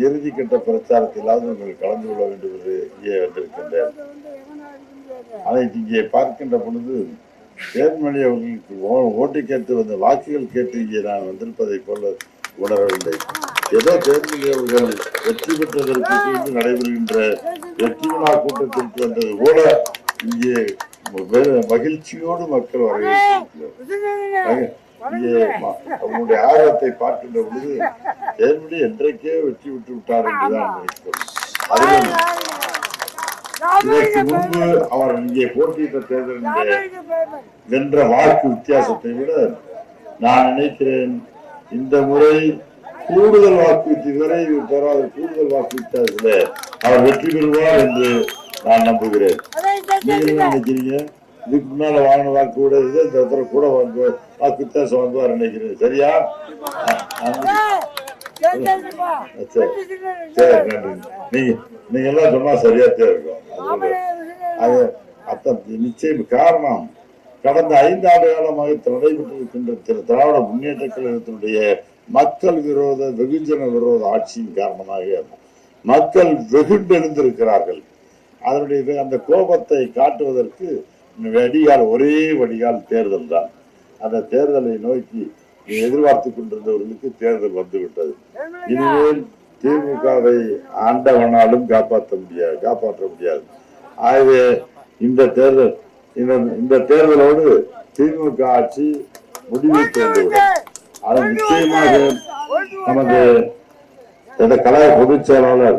இறுதிக்கட்ட பிரச்சாரத்திலாவது உங்கள் கலந்து கொள்ள வேண்டும் என்று இங்கே வந்திருக்கின்றேன். அதை இங்கே பார்க்கின்ற பொழுது தேன்மொழி அவர்களுக்கு ஓட்டு கேட்டு வந்த வாக்குகள் கேட்டு இங்கே நான் வந்திருப்பதை போல உணரவில்லை. ஏதோ தேர்தல் அவர்கள் வெற்றி பெற்றதற்கு நடைபெறுகின்ற வெற்றி விழா கூட்டத்திற்கு வந்தது கூட இங்கே மகிழ்ச்சியோடு மக்கள் வரவேற்கிறார். இங்கே அவங்களுடைய ஆர்வத்தை பார்க்கின்ற பொழுது தேர்தலில் என்றைக்கே வெற்றி விட்டு விட்டார் என்றுதான் நினைக்கிறோம். இதற்கு முன்பு அவர் இங்கே போட்டியிட்ட தேர்தலில் வென்ற வாக்கு வித்தியாசத்தை விட நான் நினைக்கிறேன் இந்த முறை கூடுதல் வாக்கு இதுவரை பெறாத கூடுதல் வாக்கு வித்தியாசத்துல அவர் வெற்றி பெறுவார் என்று நான் நம்புகிறேன். நீங்க என்ன நினைக்கிறீங்க? இதுக்கு முன்னால வாங்கின வாக்கு கூட இது கூட வாக்கு வித்தியாசம் வாங்குவார் நினைக்கிறேன். சரியா? சரி, நன்றி. நீங்க எல்லாம் சொன்னா சரியாத்தான் இருக்கும். அது அத்தன் நிச்சயம் காரணம் கடந்த 5 ஆண்டு காலமாக நடைபெற்றிருக்கின்ற திராவிட முன்னேற்ற கழகத்தினுடைய மக்கள் விரோத வெகுஜன விரோத ஆட்சியின் காரணமாக மக்கள் வெகுண்டெழுந்திருக்கிறார்கள். அதனுடைய அந்த கோபத்தை காட்டுவதற்கு ஒரே வடிகால் தேர்தல் தான். அந்த தேர்தலை நோக்கி எதிர்பார்த்து கொண்டிருந்தவர்களுக்கு தேர்தல் வந்துவிட்டது. இனிமேல் திமுகவை ஆண்டவனாலும் காப்பாற்ற முடியாது. ஆகவே இந்த தேர்தலோடு திமுக ஆட்சி முடிவுக்கு வந்துவிடும். அது நிச்சயமாக நமது கழக பொதுச் செயலாளர்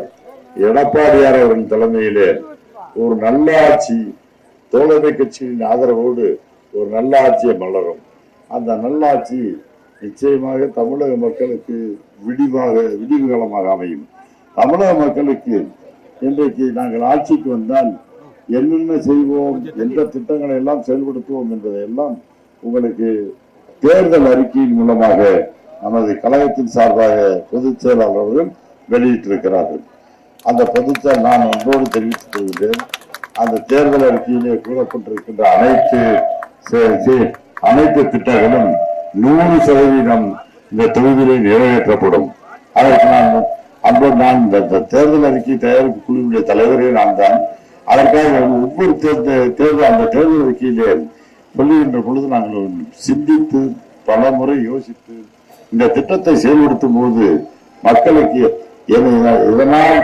எடப்பாடியார் அவர்கள் தலைமையிலே ஒரு நல்ல ஆட்சி தோழமை கட்சியின் ஆதரவோடு ஒரு நல்ல ஆட்சியை மலரும். அந்த நல்லாட்சி நிச்சயமாக தமிழக மக்களுக்கு விடிவு காலமாக அமையும். தமிழக மக்களுக்கு இன்றைக்கு நாங்கள் ஆட்சிக்கு வந்தால் என்னென்ன செய்வோம், எந்த திட்டங்களை எல்லாம் செயல்படுத்துவோம் என்பதையெல்லாம் உங்களுக்கு தேர்தல் அறிக்கையின் மூலமாக நமது கழகத்தின் சார்பாக பொதுச் செயலாளர்கள் வெளியிட்டிருக்கிறார்கள். அந்த பொதுச்செயல் நான் ஒன்றோடு தெரிவித்துக் கொள்கிறேன். அந்த தேர்தல் அறிக்கையிலே கூறப்பட்டிருக்கின்ற அனைத்து திட்டங்களும் 100% இந்த தொகுதியிலே நிறைவேற்றப்படும். அதற்கு நான் இந்த தேர்தல் அறிக்கை தயாரிப்பு குழுவினுடைய தலைவரே நான் தான். அதற்காக ஒவ்வொரு அந்த தேர்தல் அறிக்கையிலே சொல்லுகின்ற பொழுது நாங்கள் சிந்தித்து பல முறை யோசித்து இந்த திட்டத்தை செயல்படுத்தும் போது மக்களுக்கு இதனால்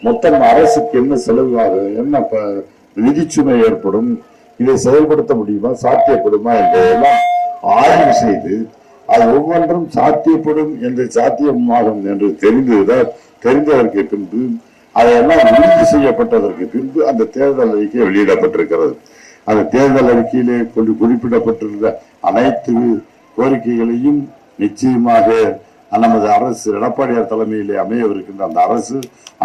மொத்தம் அரசுக்கு என்ன செலவாக என்ன நிதிச்சுமை ஏற்படும், இதை செயல்படுத்த முடியுமா, சாத்தியப்படுமா என்றெல்லாம் ஆய்வு செய்து அது ஒவ்வொன்றும் சாத்தியப்படும் என்று சாத்தியமாகும் என்று தெரிந்ததற்கு பின்பு அதையெல்லாம் உறுதி செய்யப்பட்டதற்கு பின்பு அந்த தேர்தல் அறிக்கை வெளியிடப்பட்டிருக்கிறது. அந்த தேர்தல் அறிக்கையிலே குறிப்பிடப்பட்டிருந்த அனைத்து கோரிக்கைகளையும் நிச்சயமாக நமது அரசு எடப்பாடியார் தலைமையிலே அமையவிருக்கின்ற அந்த அரசு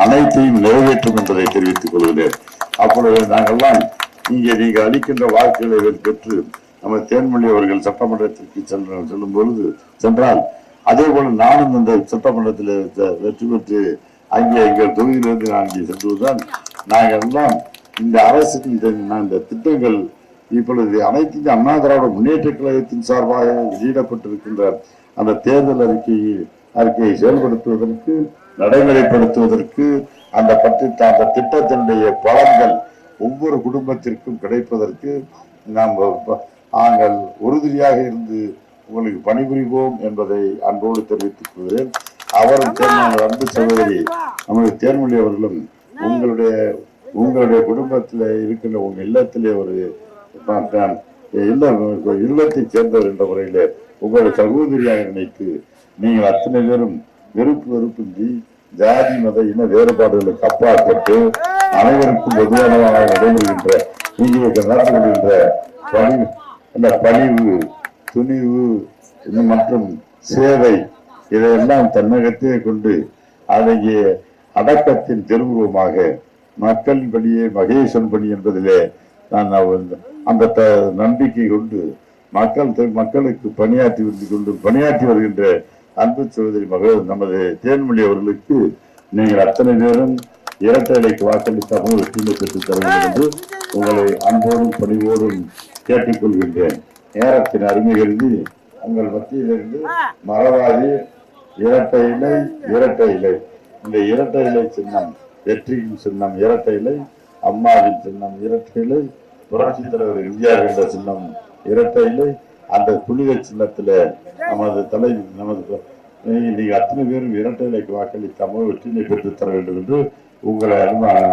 அனைத்தையும் நிறைவேற்றும் என்பதை தெரிவித்துக் கொள்கிறேன். அப்பொழுது நாங்கள்லாம் இங்கே நீங்கள் அளிக்கின்ற வாக்குகளை பெற்று நம்ம தேன்மொழி அவர்கள் சட்டமன்றத்திற்கு செல்லும் பொழுது சென்றால் அதே போல நானும் இந்த சட்டமன்றத்தில் வெற்றி பெற்று அங்கே எங்கள் தொகுதியிலிருந்து நான் அங்கே சென்றுதான் நாங்கள் எல்லாம் இந்த அரசுக்கு இந்த திட்டங்கள் இப்பொழுது அனைத்து அண்ணா திராவிட முன்னேற்ற கழகத்தின் சார்பாக வெளியிடப்பட்டிருக்கின்ற அந்த தேர்தல் அறிக்கையை செயல்படுத்துவதற்கு நடைமுறைப்படுத்துவதற்கு அந்த திட்டத்தினுடைய பலன்கள் ஒவ்வொரு குடும்பத்திற்கும் கிடைப்பதற்கு நாங்கள் உறுதியாக இருந்து உங்களுக்கு பணிபுரிவோம் என்பதை அன்போடு தெரிவித்துக் கொள்கிறேன். அவரும் அன்பு சகோதரி நமது தேன்மொழி அவர்களும் உங்களுடைய குடும்பத்தில் இருக்கின்ற உங்க இல்லத்திலே ஒரு இல்லத்தை சேர்ந்தவர் என்ற முறையிலே உங்களுடைய சகோதரியாக நினைத்து நீங்கள் அத்தனை பேரும் வெறுப்பின்றி ஜாதி மத இன வேறுபாடுகளுக்கு அப்பாற்பட்டு அனைவருக்கும் பொதுவானதாக நடைபெறுகின்ற நீங்கள் நடந்து கொள்கின்ற பணிவு துணிவு மற்றும் சேவை இதையெல்லாம் தன்னகத்தே கொண்டு அழகிய அடக்கத்தின் திருவுருவமாக மக்களின் பணியே மகேசன் பணி என்பதிலே நான் அந்த நம்பிக்கை கொண்டு மக்களுக்கு பணியாற்றி வருகின்ற அன்பு சகோதரி நமது தேன்மொழி அவர்களுக்கு நீங்கள் அத்தனை பேரும் இரட்டை இலைக்கு வாக்களித்த வெற்றிமை பெற்றுத் தர வேண்டும் என்று உங்களை அன்போடும் பணிவோடும் கேட்டுக்கொள்கின்றேன். நேரத்தின் அருமை கருதி உங்கள் மத்தியிலிருந்து மறவாதி இரட்டை இலை இந்த இரட்டை இலை சின்னம் வெற்றியின் சின்னம் இரட்டை இலை, அம்மாவின் சின்னம் இரட்டை இலை, புரட்சி தலைவர் எம்ஜிஆர் என்ற சின்னம் இரட்டை இலை. அந்த புனித சின்னத்துல நமது நீங்க அத்தனை பேரும் இரட்டை இலைக்கு வாக்களிக்காமல் வெற்றியை பெற்றுத் தர வேண்டும் என்று உங்களை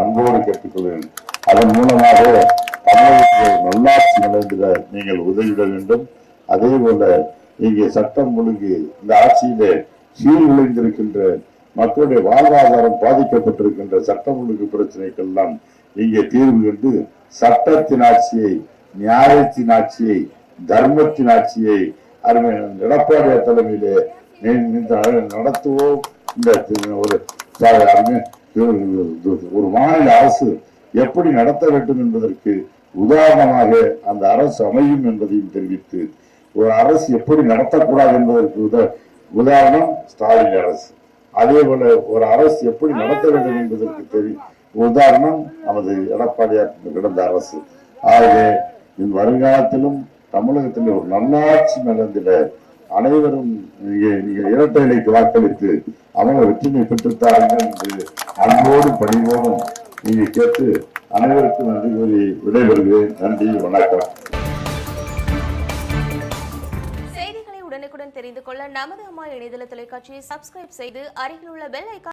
அன்போடு கேட்டுக்கொள்கிறேன். அதன் மூலமாக தமிழகத்தில் நல்லாட்சி நிலைந்திட நீங்கள் உதவிட வேண்டும். அதே போல இங்கே சட்டம் ஒழுங்கு இந்த ஆட்சியிலே சீர்குலைந்திருக்கின்ற மக்களுடைய வாழ்வாதாரம் பாதிக்கப்பட்டிருக்கின்ற சட்டம் ஒழுங்கு பிரச்சனைக்கெல்லாம் இங்கே தீர்வு கண்டு சட்டத்தின் ஆட்சியை, நியாயத்தின் ஆட்சியை, தர்மத்தின் ஆட்சியை அருமை எடப்பாடியார் தலைமையிலே நடத்துவோம். இந்த ஒரு மாநில அரசு எப்படி நடத்த வேண்டும் என்பதற்கு உதாரணமாக அந்த அரசு அமையும் என்பதையும் தெரிவித்து, ஒரு அரசு எப்படி நடத்தக்கூடாது என்பதற்கு உதாரணம் ஸ்டாலின் அரசு. அதே போல ஒரு அரசு எப்படி நடத்த வேண்டும் என்பதற்கு உதாரணம் நமது எடப்பாடியார் கிடந்த அரசு. ஆகவே இந்த வருங்காலத்திலும் தமிழகத்தில் ஒரு நல்லாட்சி நடந்திட அனைவரும் நீங்கள் இரட்டை இலைக்கு வாக்களித்து அவங்க வெற்றியை பெற்றுத்தார்கள் என்று அன்போடு பணிவோடும் நீங்க கேட்டு அனைவருக்கும் நன்றி கூறி விடைபெறுகிறேன். நன்றி, வணக்கம். செய்திகளை உடனுக்குடன் தெரிந்து கொள்ள நமது அம்மா இணையதள தொலைக்காட்சியை சப்ஸ்கிரைப் செய்து அருகில் உள்ள பெல் ஐகான்